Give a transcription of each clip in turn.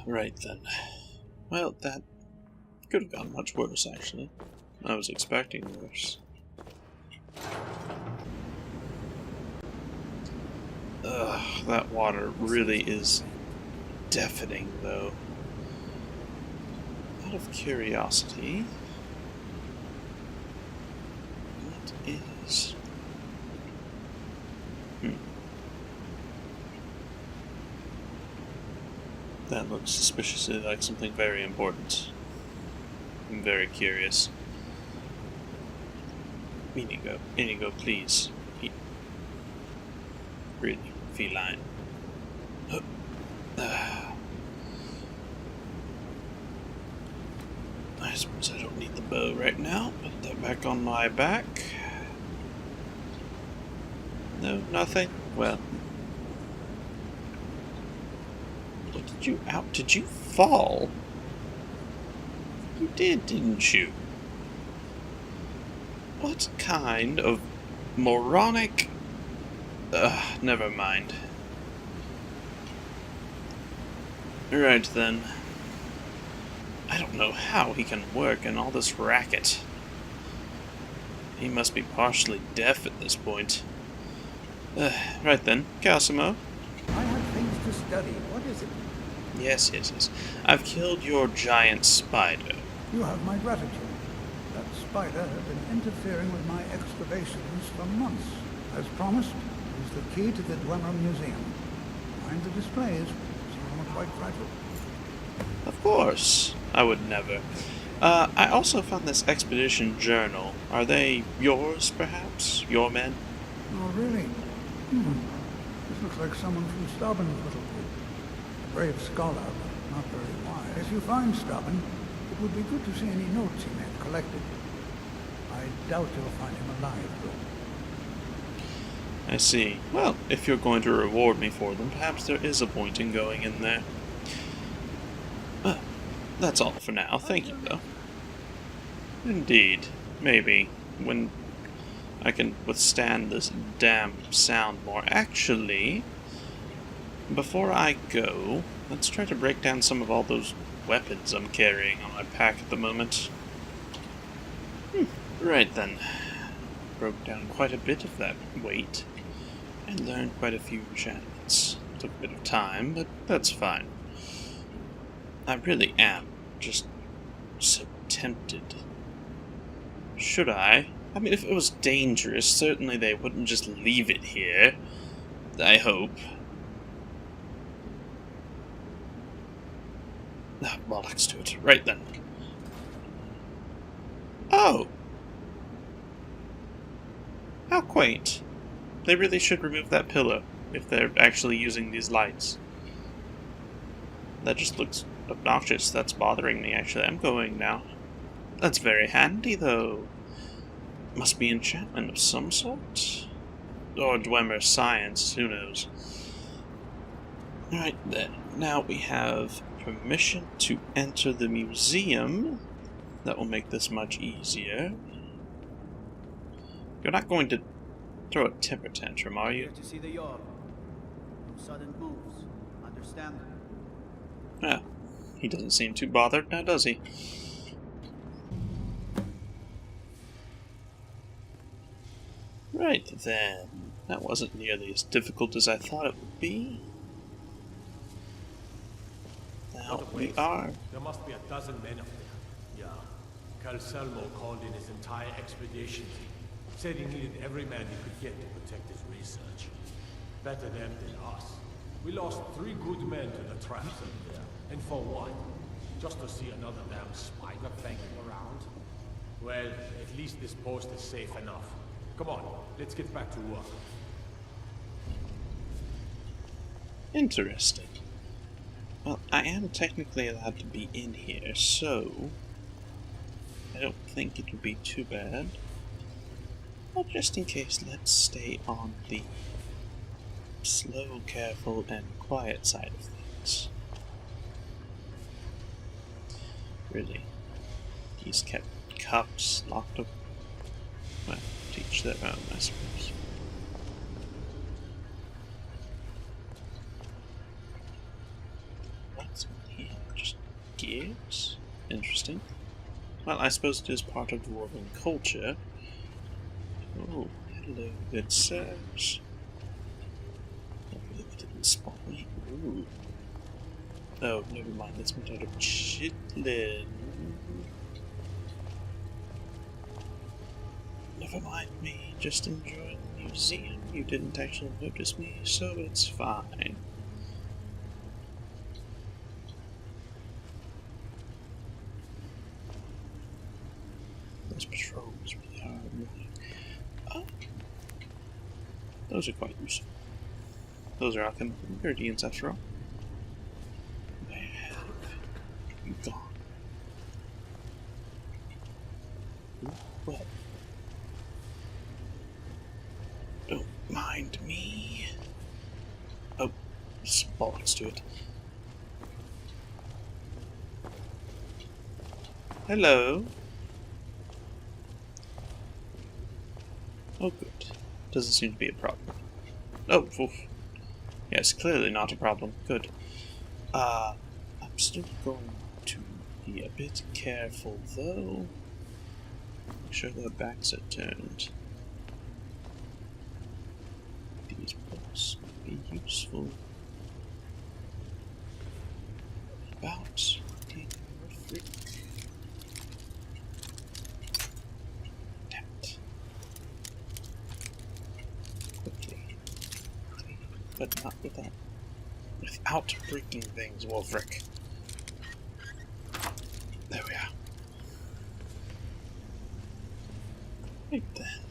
Right then. Well, that could have gone much worse, actually. I was expecting worse. Ugh, that water really is deafening, though. Out of curiosity, what is... That looks suspiciously like something very important. I'm very curious. Inigo, please. Really, feline. I suppose I don't need the bow right now. Put that back on my back. No, nothing? Well. What did you out? Did you fall? You did, didn't you? What kind of moronic... never mind. Right then. I don't know how he can work in all this racket. He must be partially deaf at this point. Right then, Cosimo. I have things to study. What is it? Yes. I've killed your giant spider. You have my gratitude. That spider has been interfering with my excavations for months. As promised, it is the key to the Dwemer Museum. Mind the displays. Some are quite fragile. Of course. I would never. I also found this expedition journal. Are they yours, perhaps? Your men? Oh, really? This looks like someone from Stubborn's little group. A brave scholar, but not very wise. If you find Stubborn, it would be good to see any notes he may have collected. I doubt you'll find him alive, though. I see. Well, if you're going to reward me for them, perhaps there is a point in going in there. That's all for now. Thank you, though. Indeed. Maybe. When I can withstand this damn sound more. Actually, before I go, let's try to break down some of all those weapons I'm carrying on my pack at the moment. Right then. Broke down quite a bit of that weight, and learned quite a few enchantments. Took a bit of time, but that's fine. I really am just so tempted. Should I? I mean, if it was dangerous, certainly they wouldn't just leave it here. I hope. Bollocks to it. Right then. Oh! How quaint. They really should remove that pillow, if they're actually using these lights. That just looks obnoxious. That's bothering me, actually. I'm going now. That's very handy, though. Must be enchantment of some sort? Or Dwemer science, who knows. Alright then, now we have permission to enter the museum. That will make this much easier. You're not going to throw a temper tantrum, are you? Here to see the Yard. No sudden moves. Understand? Yeah, he doesn't seem too bothered now, does he? Right then. That wasn't nearly as difficult as I thought it would be. Now we are. There must be a dozen men up there. Yeah. Calselmo called in his entire expedition team. Said he needed every man he could get to protect his research. Better them than us. We lost 3 good men to the traps up there. And for what? Just to see another damn spider banging around? Well, at least this post is safe enough. Come on, let's get back to work. Interesting. Well, I am technically allowed to be in here, so I don't think it would be too bad. But just in case, let's stay on the slow, careful, and quiet side of things. Really. He's kept cups locked up. Well, teach their own, I suppose. What gears. Interesting. Well, I suppose it is part of dwarven culture. Oh, hello, good sirs. I believe it didn't spawn me. Ooh. Oh, never mind, it's made out of chitlin. Never mind me, just enjoying the museum. You didn't actually notice me, so it's fine. Those patrols really are annoying. Oh, those are quite useful. Those are alchemical ingredients after all. Where have you gone? Ooh, well. Don't mind me. Oh, some bollocks to it. Hello. Oh, good. Doesn't seem to be a problem. Oh, oof. Yes, clearly not a problem. Good. I'm still going to be a bit careful, though. Make sure their backs are turned. These books may be useful. About taking a freak. Damn it. Quickly. But not without breaking things, Wolfric. There we are. Right then.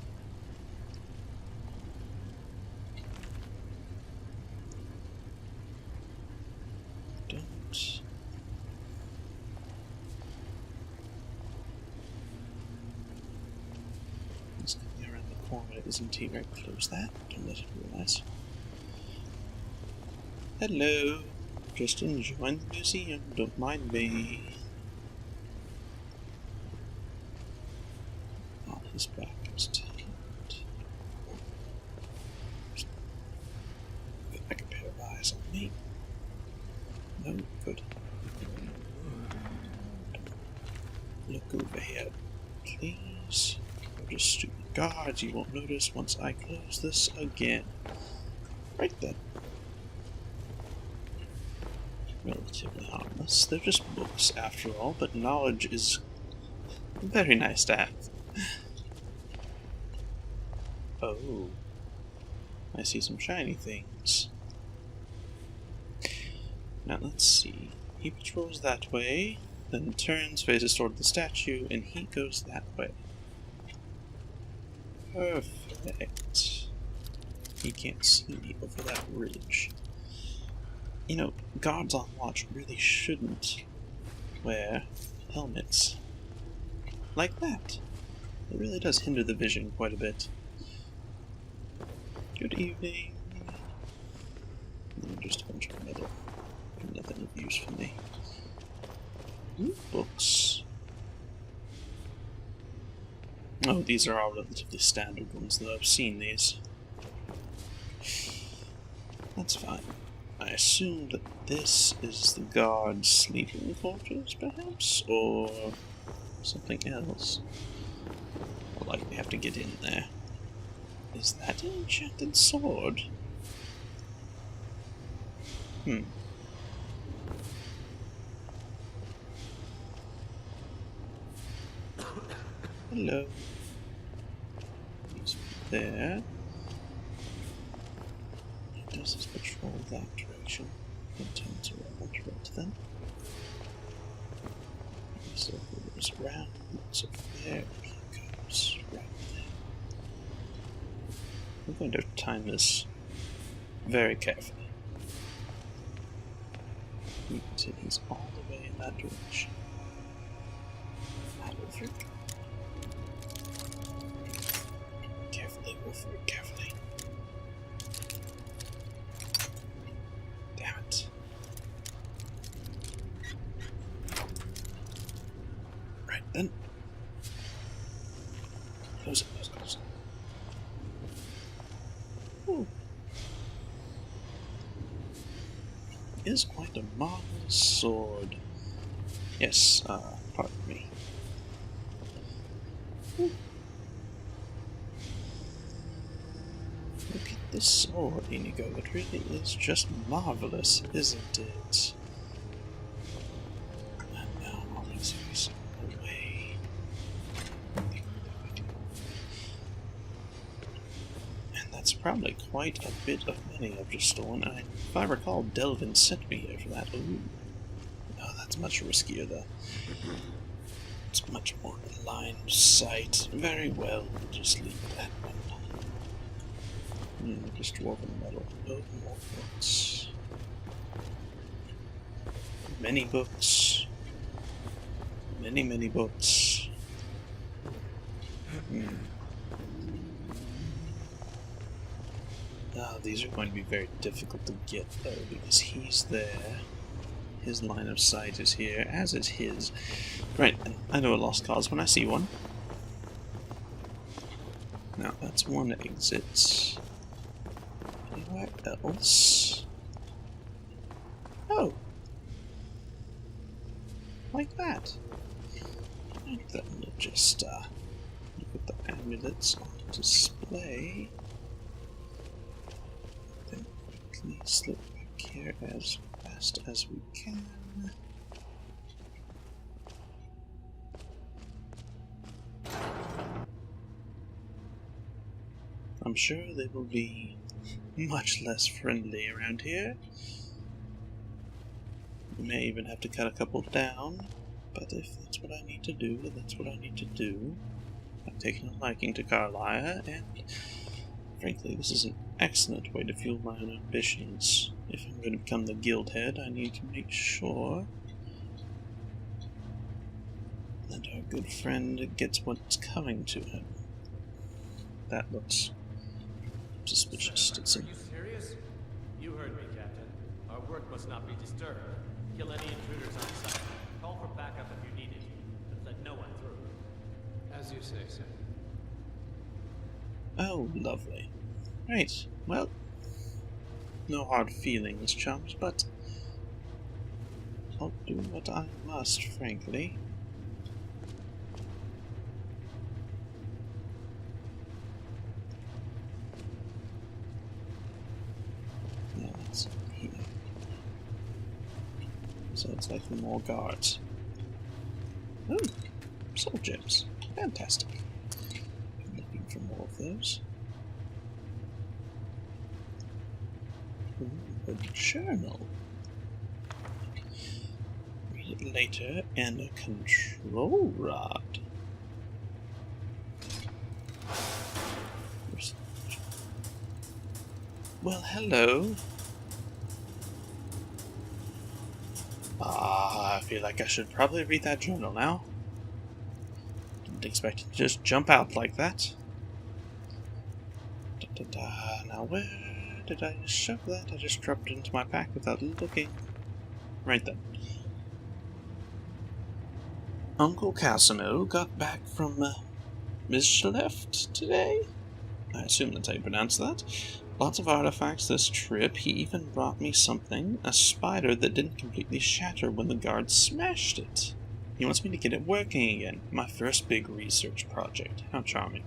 Don't. He's coming around the corner, isn't he? Right, close that. Don't let it realize. Hello. Just enjoying the museum. Don't mind me. Oh, his back is turned. Get back a pair of eyes on me. No, good. Look over here, please. You're just stupid guards. You won't notice once I close this again. Right then. Relatively harmless. They're just books after all, but knowledge is very nice to have. Oh. I see some shiny things. Now let's see. He patrols that way, then turns, faces toward the statue, and he goes that way. Perfect. He can't see me over that ridge. You know, guards on watch really shouldn't wear helmets like that. It really does hinder the vision quite a bit. Good evening. Just a bunch of metal. Nothing of use for me. Ooh, books. Oh, these are all relatively standard ones, though I've seen these. That's fine. I assume that this is the guard's sleeping quarters, perhaps? Or something else? I'll likely have to get in there. Is that an enchanted sword? Hello. He's there. He does his patrol that direction. And turns around right then. So he goes around, looks up there, and he goes right there. I'm going to time this very carefully. Until he's all the way in that direction. Wolfric. Carefully, Wolfric, carefully. Damn it. Right then. Close it, close it, close it. Ooh. Is quite a marvelous sword. Yes, pardon me. Look at this sword, Inigo. It really is just marvelous, isn't it? And now always facing away. And that's probably quite a bit of money I've just stolen. If I recall, Delvin sent me here for that. Ooh. Oh, that's much riskier, though. It's much more line of sight. Very well, we'll just leave that one. Just dwarven metal. Oh, more books. Many books. Many books. Oh, these are going to be very difficult to get, though, because he's there. His line of sight is here, as is his. Right, I know a lost cause when I see one. Now, that's one exit. Anywhere else? Oh! Like that. And then we'll just put the amulets on display. Then quickly slip back here as fast as we can. I'm sure they will be much less friendly around here. We may even have to cut a couple down, but if that's what I need to do, that's what I need to do. I've taken a liking to Carlia, and frankly, this is an excellent way to fuel my own ambitions. If I'm going to become the guild head, I need to make sure that our good friend gets what's coming to him. That looks suspicious, Stetson. Are you serious? You heard me, Captain. Our work must not be disturbed. Kill any intruders on site. Call for backup if you need it, but let no one through. As you say, sir. Oh, lovely. Right, well, no hard feelings, chums, but I'll do what I must, frankly. Yeah, that's here. So it's like more guards. Oh, soul gems. Fantastic. I'm looking for more of those. Ooh, a journal. Read it later, and a control rod. Well, hello. I feel like I should probably read that journal now. Didn't expect it to just jump out like that. Now where did I shove that? I just dropped it into my pack without looking. Right then. Uncle Casimir got back from Mishleft today? I assume that's how you pronounce that. Lots of artifacts this trip. He even brought me something, a spider that didn't completely shatter when the guards smashed it. He wants me to get it working again. My first big research project. How charming.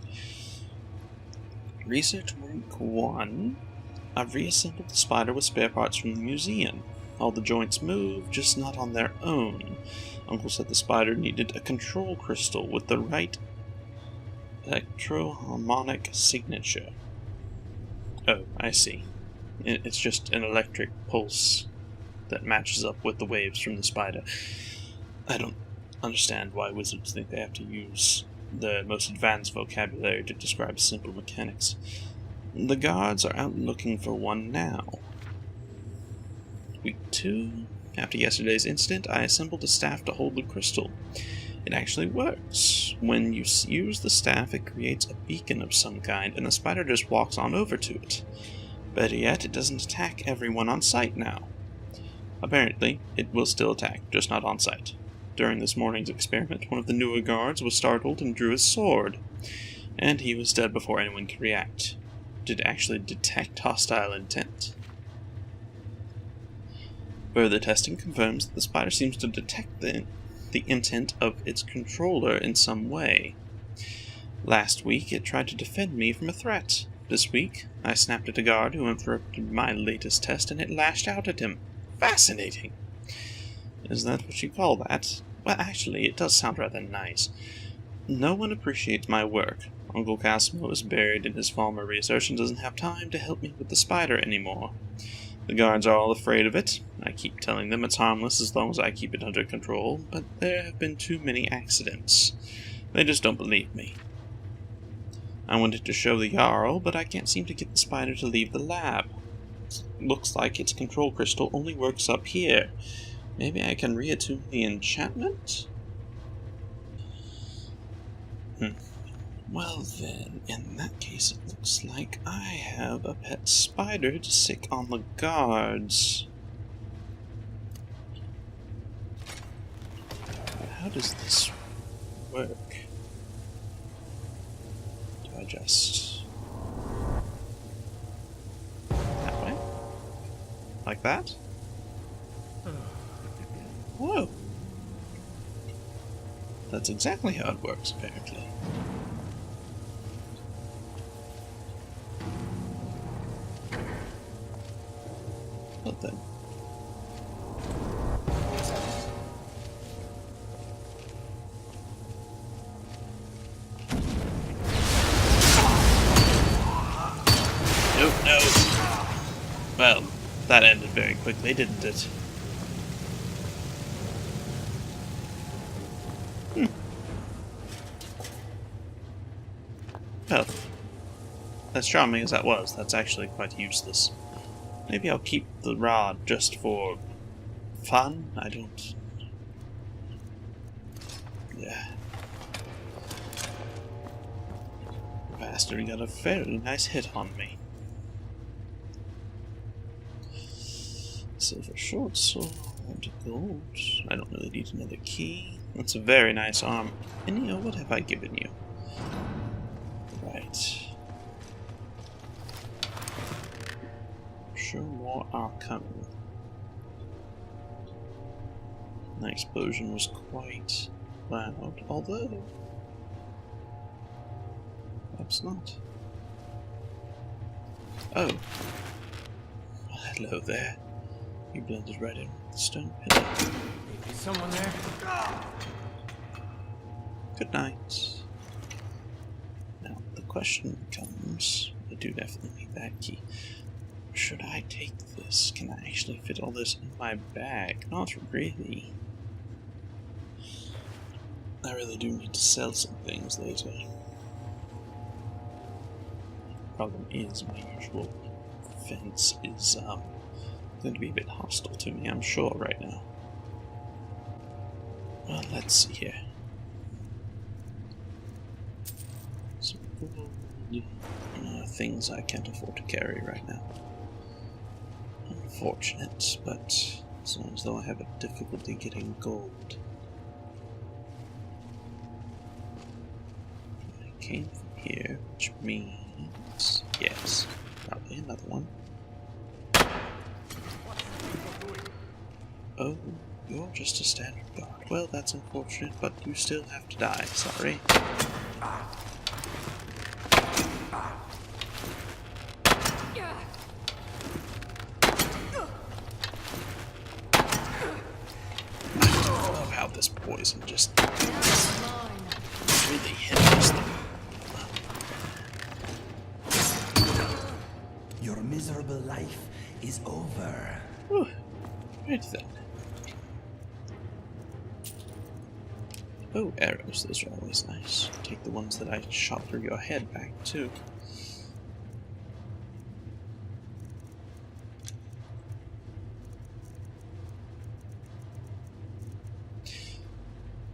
Research week 1. I've reassembled the spider with spare parts from the museum. All the joints move, just not on their own. Uncle said the spider needed a control crystal with the right electroharmonic signature. Oh, I see. It's just an electric pulse that matches up with the waves from the spider. I don't understand why wizards think they have to use the most advanced vocabulary to describe simple mechanics. The guards are out looking for one now. Week 2. After yesterday's incident, I assembled a staff to hold the crystal. It actually works. When you use the staff, it creates a beacon of some kind, and the spider just walks on over to it. Better yet, it doesn't attack everyone on site now. Apparently, it will still attack, just not on site. During this morning's experiment, one of the newer guards was startled and drew his sword, and he was dead before anyone could react. Did it actually detect hostile intent? Further testing confirms that the spider seems to detect the the intent of its controller in some way. Last week, it tried to defend me from a threat. This week, I snapped at a guard who interrupted my latest test, and it lashed out at him. Fascinating! Is that what you call that? Well, actually, it does sound rather nice. No one appreciates my work. Uncle Cosmo is buried in his former research and doesn't have time to help me with the spider anymore. The guards are all afraid of it. I keep telling them it's harmless as long as I keep it under control, but there have been too many accidents. They just don't believe me. I wanted to show the Jarl, but I can't seem to get the spider to leave the lab. It looks like its control crystal only works up here. Maybe I can reattune the enchantment? Well then, in that case it looks like I have a pet spider to sick on the guards. How does this work? Do I just... that way? Like that? Whoa! That's exactly how it works, apparently. Well then. Oh no! Well, that ended very quickly, didn't it? Well, as charming as that was, that's actually quite useless. Maybe I'll keep the rod just for fun? I don't... yeah. The bastard got a fairly nice hit on me. Silver short sword, gold. I don't really need another key. That's a very nice arm. And you know, what have I given you? Right. Sure, more are coming. The explosion was quite loud, although perhaps not. Oh. Well, hello there. You blended right in with the stone pillar. Is someone there? Good night. Now, the question becomes, I do definitely need that key. Should I take this? Can I actually fit all this in my bag? Not really. I really do need to sell some things later. Problem is, my usual fence is going to be a bit hostile to me, I'm sure, right now. Well, let's see here. Some gold, things I can't afford to carry right now. Unfortunate, but it's not as though I have a difficulty getting gold. I came from here, which means... yes, probably another one. Oh, you're just a standard guard. Well, that's unfortunate, but you still have to die. Sorry. I love how this poison just really hinders them. Your miserable life is over. Whew. Right then. Oh, arrows, those are always nice. Take the ones that I shot through your head back, too.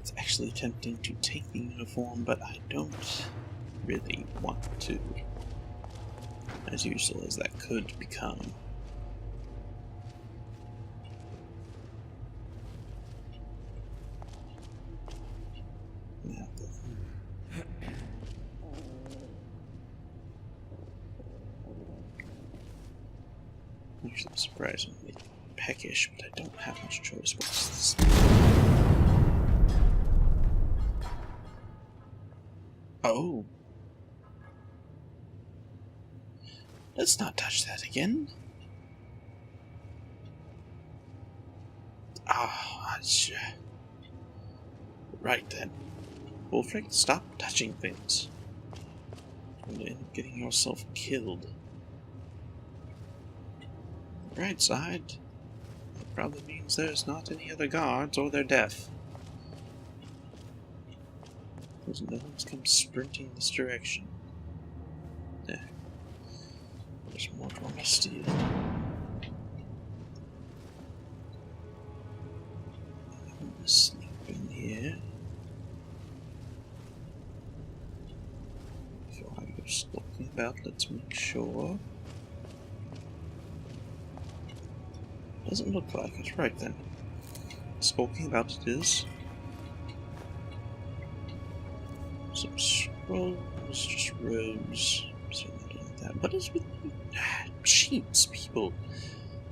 It's actually tempting to take the uniform, but I don't really want to. As useful as that could become. Actually surprisingly peckish, but I don't have much choice. What's this? Oh. Let's not touch that again. Ah, sure. Right then. Wolfric, stop touching things. You're going to end up getting yourself killed. Right side. That probably means there's not any other guards, or they're deaf. Because no one's come sprinting this direction. There. There's more Dwemer steel. I'm gonna sleep in here. Before I go skulking about, let's make sure. Doesn't look like it. Right then. Skulking about it is. Some scrolls, just robes. Certainly don't need that. What is with sheets, people?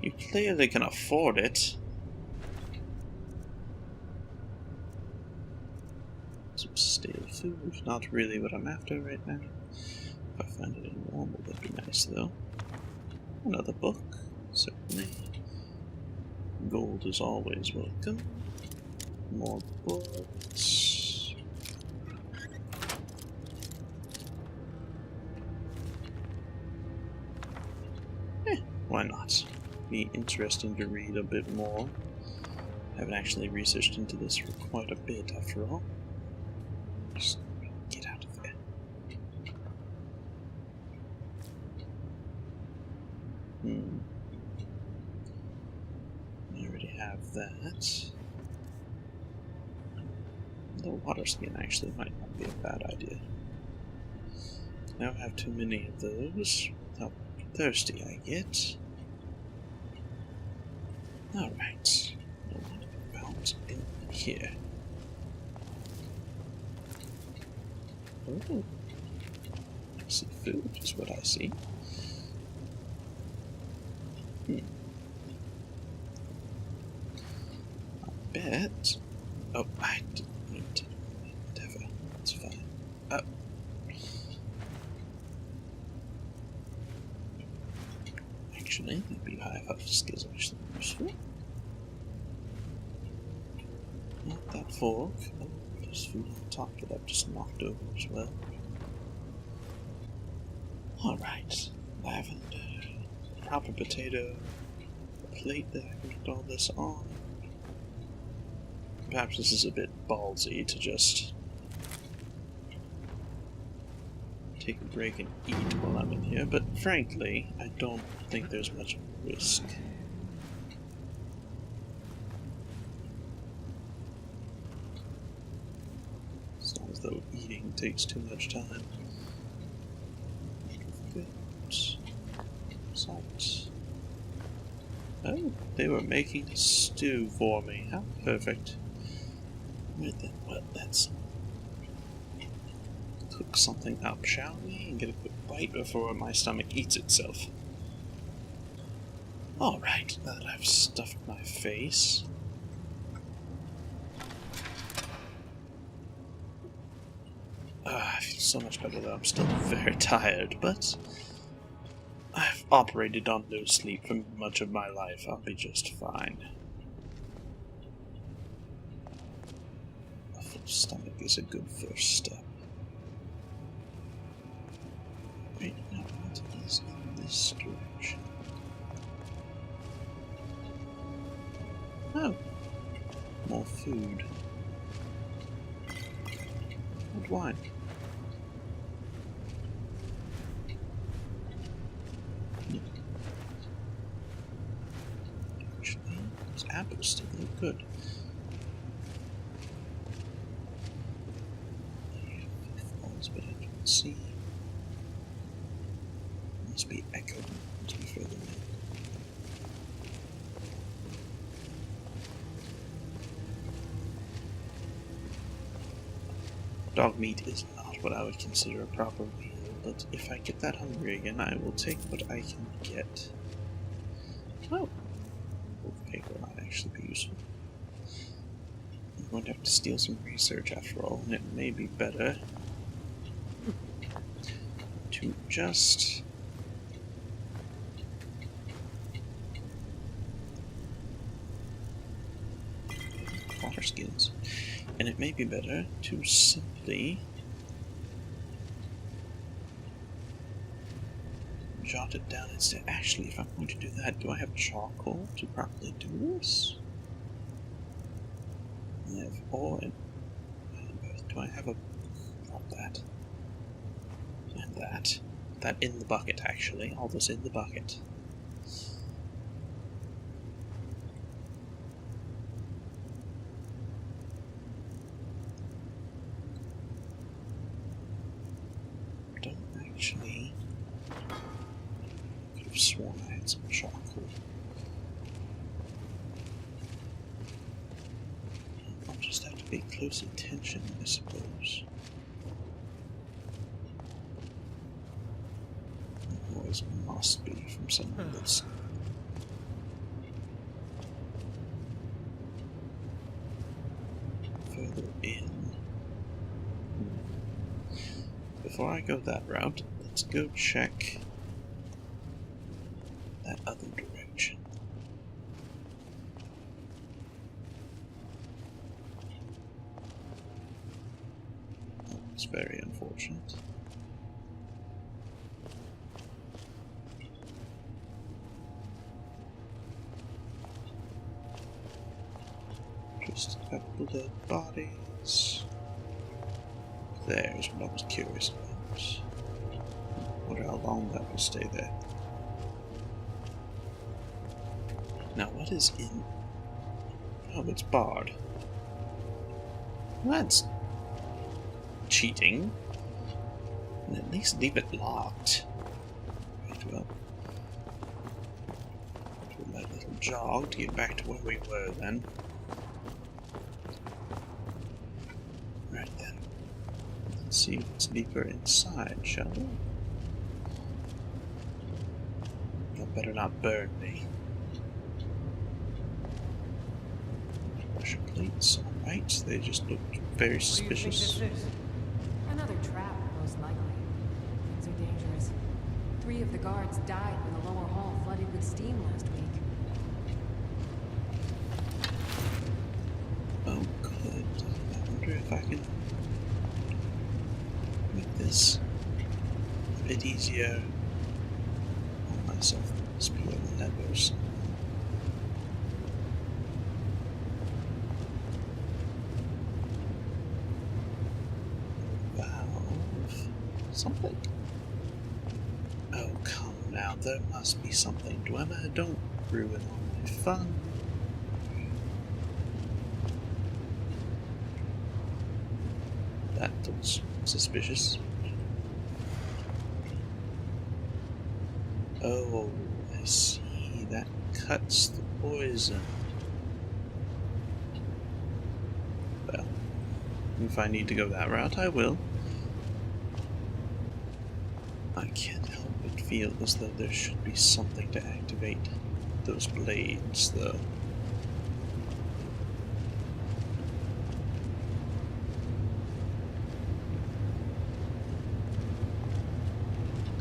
You clearly can afford it. Some stale food. Not really what I'm after right now. If I find it in normal, that'd be nice though. Another book. Certainly. Gold is always welcome. More books. Why not? Be interesting to read a bit more. Haven't actually researched into this for quite a bit after all. Just get out of there. I already have that. The water skin actually might not be a bad idea. I don't have too many of those. How thirsty I get. Alright. No one about in here. Oh. I see food, is what I see. I bet. Oh, I didn't mean to. Whatever. It's fine. Actually, the beehive husk is actually useful. Not that fork. Oh, there's food on top that I've just knocked over as well. Alright. Lavender. Proper potato. A plate that I can put all this on. Perhaps this is a bit ballsy to just take a break and eat while I'm in here, but frankly, I don't think there's much risk. It's not as though eating takes too much time. Good. Salt. Oh, they were making a stew for me. How perfect. Wait then, what? Let's cook something up, shall we? And get a quick bite before my stomach eats itself. Alright, now that I've stuffed my face. I feel so much better though. I'm still very tired, but I've operated on no sleep for much of my life. I'll be just fine. A full stomach is a good first step. Wait, no, what is in this direction? Oh, more food. And wine. Actually, those apples still look good. Falls, but I don't see. Must be echoed to be further in. Dog meat is not what I would consider a proper meal, but if I get that hungry again, I will take what I can get. Oh! Wolf paper might actually be useful. I'm going to have to steal some research after all, and it may be better to just water skills. And it may be better to simply jot it down instead. Actually, if I'm going to do that, do I have charcoal to properly do this? I have ore and both. Do I have a... Not that. And that. That in the bucket, actually. All this in the bucket. Don't actually... I could have sworn I had some charcoal. I'll just have to pay close attention, I suppose. Always must be from someone that's further in. Before I go that route, let's go check that other direction. Oh, it's very unfortunate. Just a couple dead bodies. There's what I was curious about. Wonder how long that will stay there. Now, what is in... Oh, it's barred. Well, that's cheating. And at least leave it locked. Right, well. Do a little jog to get back to where we were then. Right then. Let's see what's deeper inside, shall we? You better not burn me. Pressure plates, alright. They just look very suspicious. What do you think this is? Another trap, most likely. Things are dangerous. 3 of the guards died when the lower hall flooded with steam last week. Oh, good. I wonder if I can make this a bit easier on myself. Speaking of the levers. Valve. Something. Oh, come now. There must be something. Dwemer, don't ruin all my fun. That looks suspicious. Oh, I see. That cuts the poison. Well, if I need to go that route, I will. I can't help but feel as though there should be something to activate those blades, though.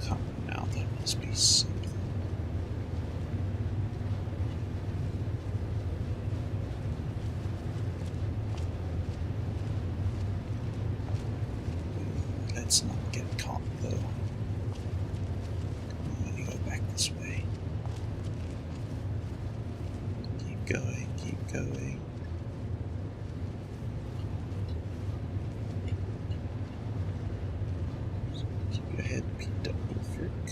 Come on now, there must be something. Let's not get caught, though. I'm gonna go back this way. Keep going, keep going. Keep your head peeked up, little frick.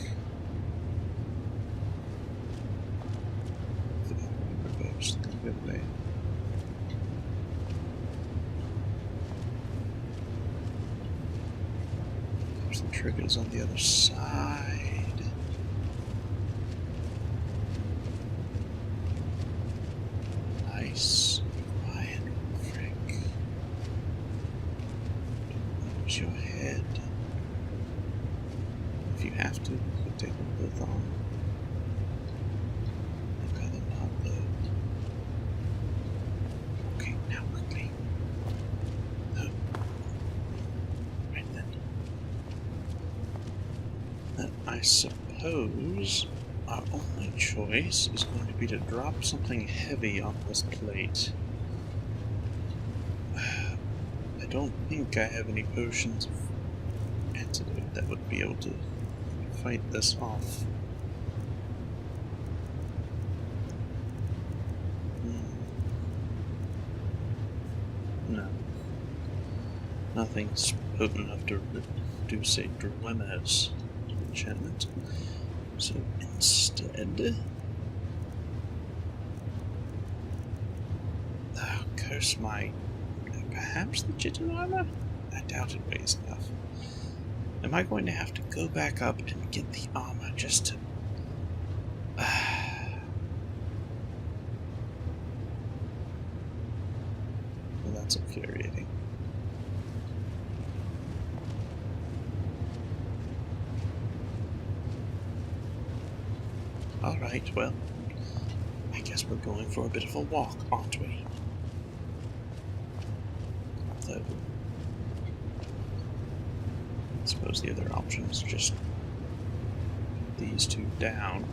I remember I was thinking the other day. There's the triggers on the other side. Nice. Quiet, frick. Don't lose your head. If you have to, you can take them both on. I'd rather not, though. Okay, now quickly. No. Right then. I suppose our only choice is going to be to drop something heavy on this plate. I don't think I have any potions of antidote that would be able to fight this off. No. Nothing's potent enough to reduce a Dwemer's enchantment. So instead... Oh, curse my... perhaps legitimate armor? I doubt it weighs enough. Am I going to have to go back up and get the armor just to... Well, that's infuriating. Alright, well, I guess we're going for a bit of a walk, aren't we? Although, I suppose the other option is just put these two down.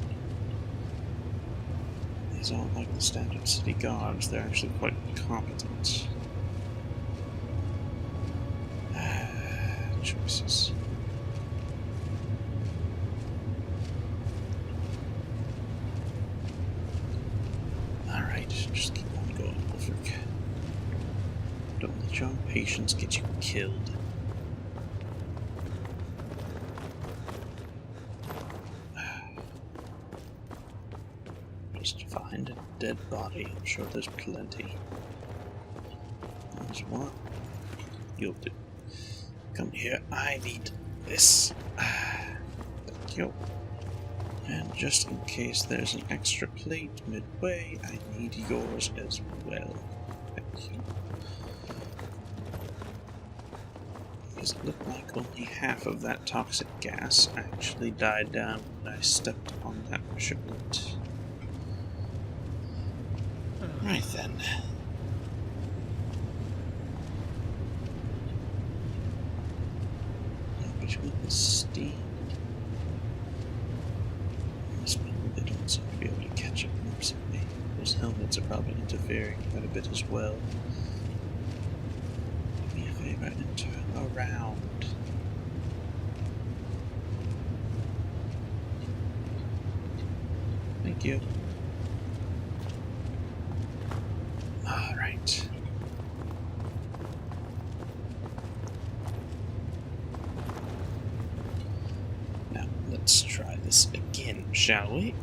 These aren't like the standard city guards, they're actually quite competent. Choices. Alright, just keep on going, Wolfric. Don't let your impatience get you killed. Just find a dead body. I'm sure there's plenty. There's one. You'll do. Come here. I need this. Thank you. And just in case there's an extra plate midway, I need yours as well. Thank you. Does it look like only half of that toxic gas actually died down when I stepped on that shipment? Right then. Between the steam, they don't seem to be able to catch up noticeably. Those helmets are probably interfering quite a bit as well. Do me a favor and turn around. Thank you. Alright. Now, let's try this again, shall we?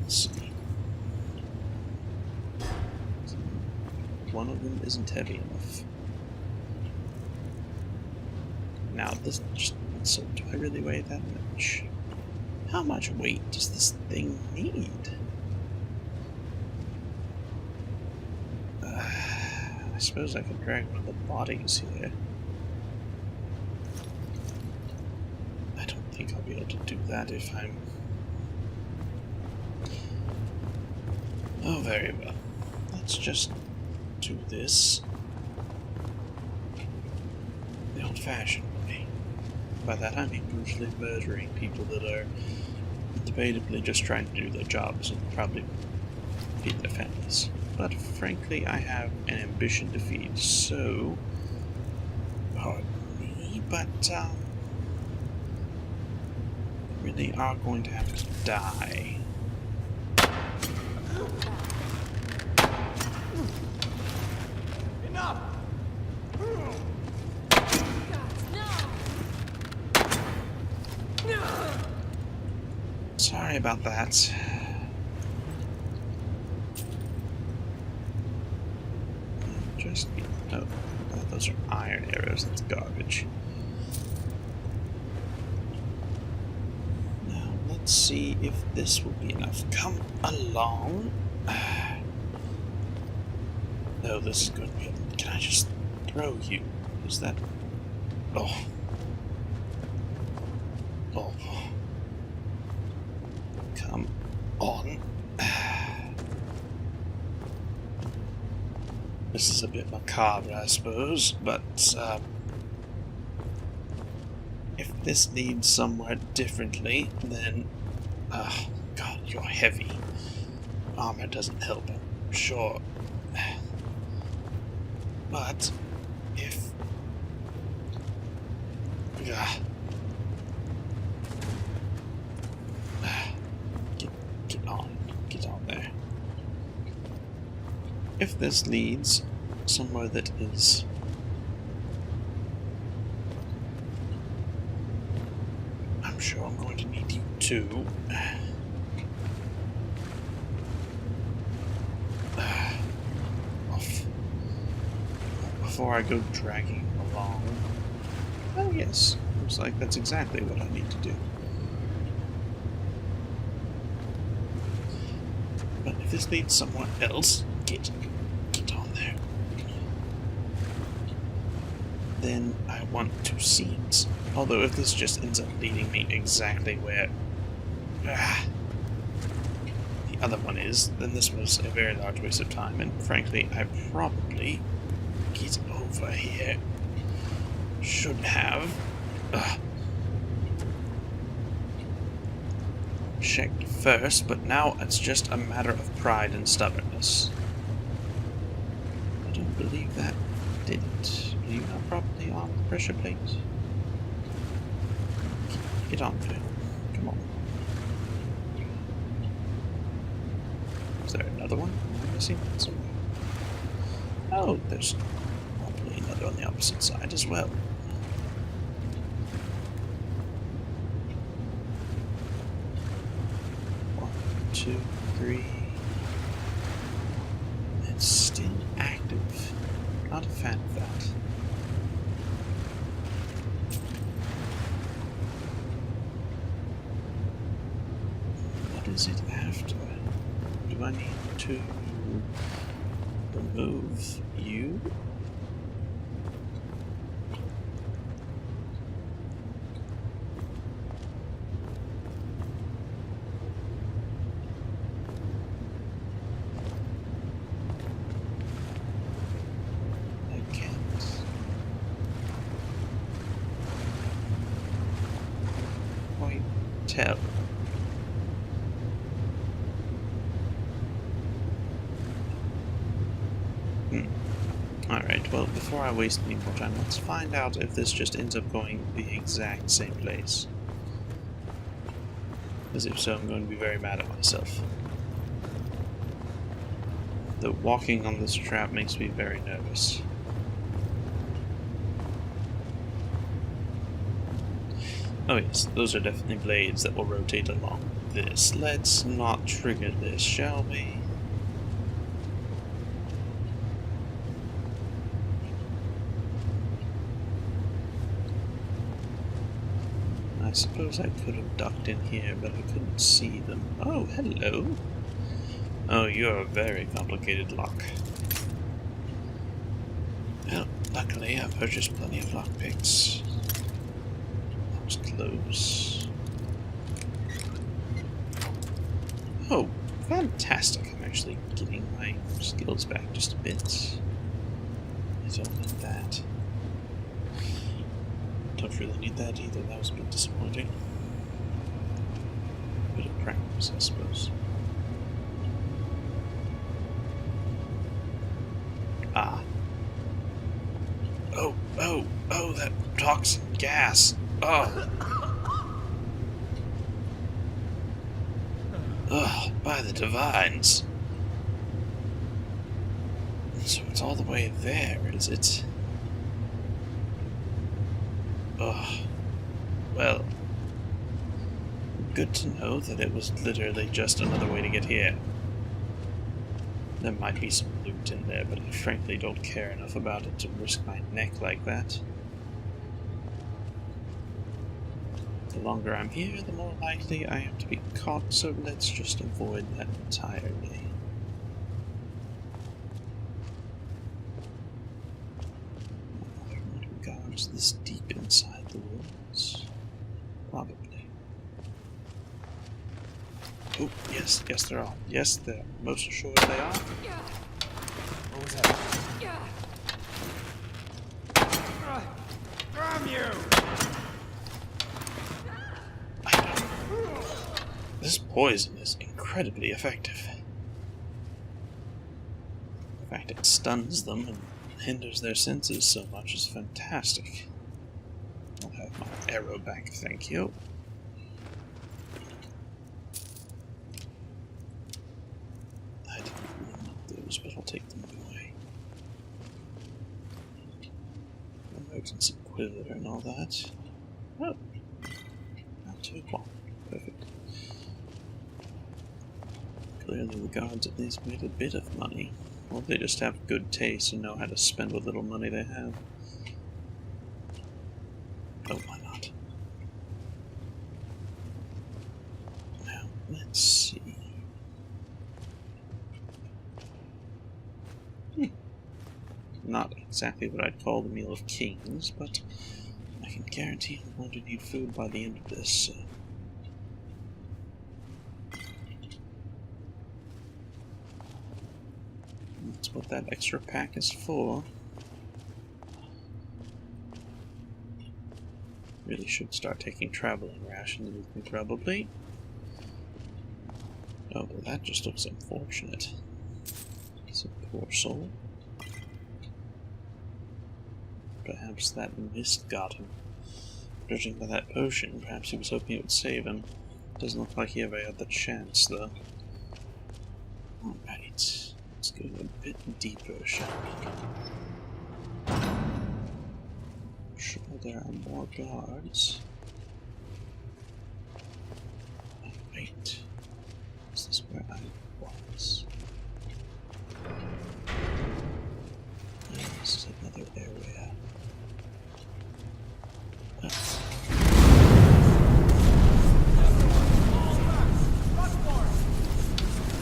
Let's see. One of them isn't heavy enough. Now, this just... So, do I really weigh that much? How much weight does this thing need? I suppose I could drag one of the bodies here. I don't think I'll be able to do that if I'm... Oh, very well. Let's just do this the old-fashioned way. By that I mean brutally murdering people that are debatably just trying to do their jobs and probably feed their families. But frankly, I have an ambition to feed, so... Pardon me, but, really are going to have to die. Enough! Sorry about that. Just be... Oh, those are iron arrows. That's garbage. Now, let's see if this will be enough. Come along. Oh, this is going to be... Can I just throw you? Is that... Oh. Oh. Come on. This is a bit macabre, I suppose, but, this leads somewhere differently, then... God, you're heavy. Armor doesn't help, I'm sure. But, if... Get on there. If this leads somewhere that is... I'm sure I'm going to need you too. Off. Before I go dragging along. Oh yes, looks like that's exactly what I need to do. But if this leads somewhere else, get on there. Then I want to see it. Although if this just ends up leading me exactly where the other one is, then this was a very large waste of time, and frankly, I probably get over here. Should have checked first, but now it's just a matter of pride and stubbornness. I don't believe that did it. Are you not properly on the pressure plate? Get on to it. Come on. Is there another one? Am I missing somewhere? Oh, there's probably another on the opposite side as well. 1, 2, 3. It's still active. Not a fan of that. What is it after? Do I need to remove you? I can't. Quite tell. Alright, well, before I waste any more time, let's find out if this just ends up going the exact same place. Because if so, I'm going to be very mad at myself. The walking on this trap makes me very nervous. Oh yes, those are definitely blades that will rotate along this. Let's not trigger this, shall we? I suppose I could have ducked in here, but I couldn't see them. Oh, hello. Oh, you're a very complicated lock. Well, luckily I purchased plenty of lockpicks. That was close. Oh, fantastic. I'm actually getting my skills back just a bit. I don't need that. Don't really need that either, that was a bit disappointing. A bit of practice, I suppose. Ah. Oh, that toxic gas. Oh. Ugh, by the divines. So it's all the way there, is it? Ugh. Well, good to know that it was literally just another way to get here. There might be some loot in there, but I frankly don't care enough about it to risk my neck like that. The longer I'm here, the more likely I am to be caught, so let's just avoid that entirely. Are there going to be guards this deep inside the woods? Probably. Oh, yes, there are. Yes, they're most assured they are. What was that? From you! This poison is incredibly effective. The fact it stuns them and hinders their senses so much is fantastic. I'll have my arrow back, thank you. I didn't really need those, but I'll take them anyway. Emergency quiver and all that. Oh, not 2 o'clock. Perfect. Clearly the guards at least made a bit of money. Or they just have good taste and know how to spend what little money they have. Oh, why not? Now, let's see. Not exactly what I'd call the meal of kings, but I can guarantee I'm going to need food by the end of this, so... That's what that extra pack is for. Really should start taking traveling rations with me, probably. Oh, well, that just looks unfortunate. It's a poor soul. Perhaps that mist got him. Judging by that potion, perhaps he was hoping it would save him. Doesn't look like he ever had the chance, though. Alright. Let's go a bit deeper, shall we? Sure, there are more guards. Oh, wait. Is this where I was? Yeah, this is another area.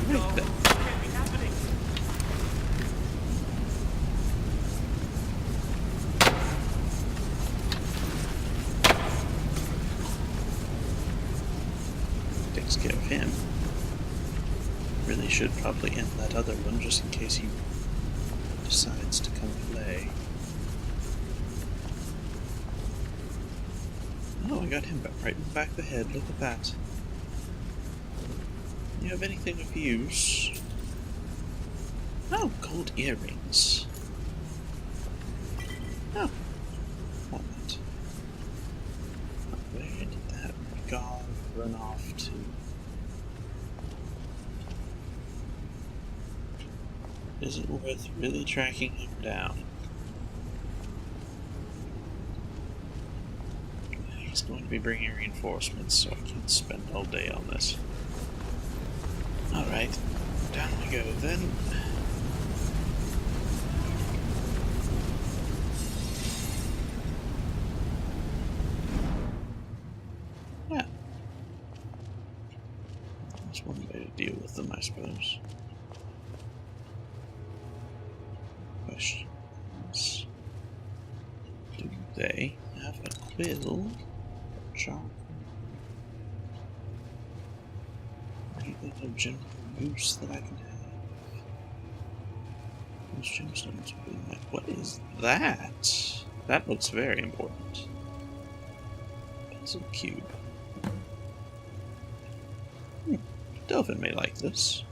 Right then. Takes care of him. Really should probably end that other one just in case he decides to come play. Oh, I got him right in the back of the head. Look at that. You have anything of use? Oh, gold earrings. Oh, moment. Where did that guard run off to? Is it worth really tracking him down? He's going to be bringing reinforcements, so I can't spend all day on this. Alright, down we go then. Yeah. That's one way to deal with them, I suppose. Questions. Do they have a quill? Charm? Anything of general use that I can have? Those gemstones will be my... What is that? That looks very important. Puzzle cube. Delvin may like this.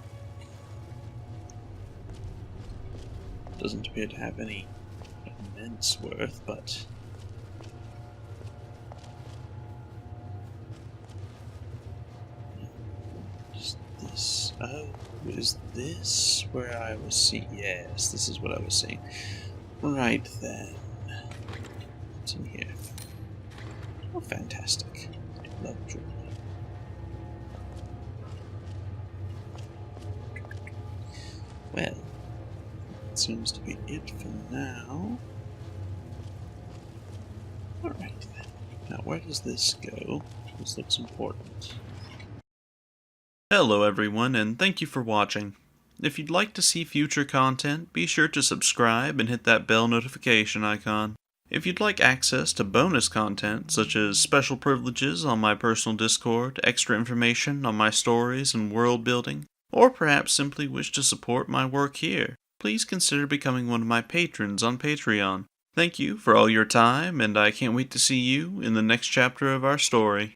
Doesn't appear to have any immense worth, but... Oh, is this where I was seeing? Yes, this is what I was seeing. Right then. What's in here? Oh, fantastic. I love jewelry. Well, that seems to be it for now. Alright then. Now, where does this go? This looks important. Hello everyone, and thank you for watching. If you'd like to see future content, be sure to subscribe and hit that bell notification icon. If you'd like access to bonus content, such as special privileges on my personal Discord, extra information on my stories and world building, or perhaps simply wish to support my work here, please consider becoming one of my patrons on Patreon. Thank you for all your time, and I can't wait to see you in the next chapter of our story.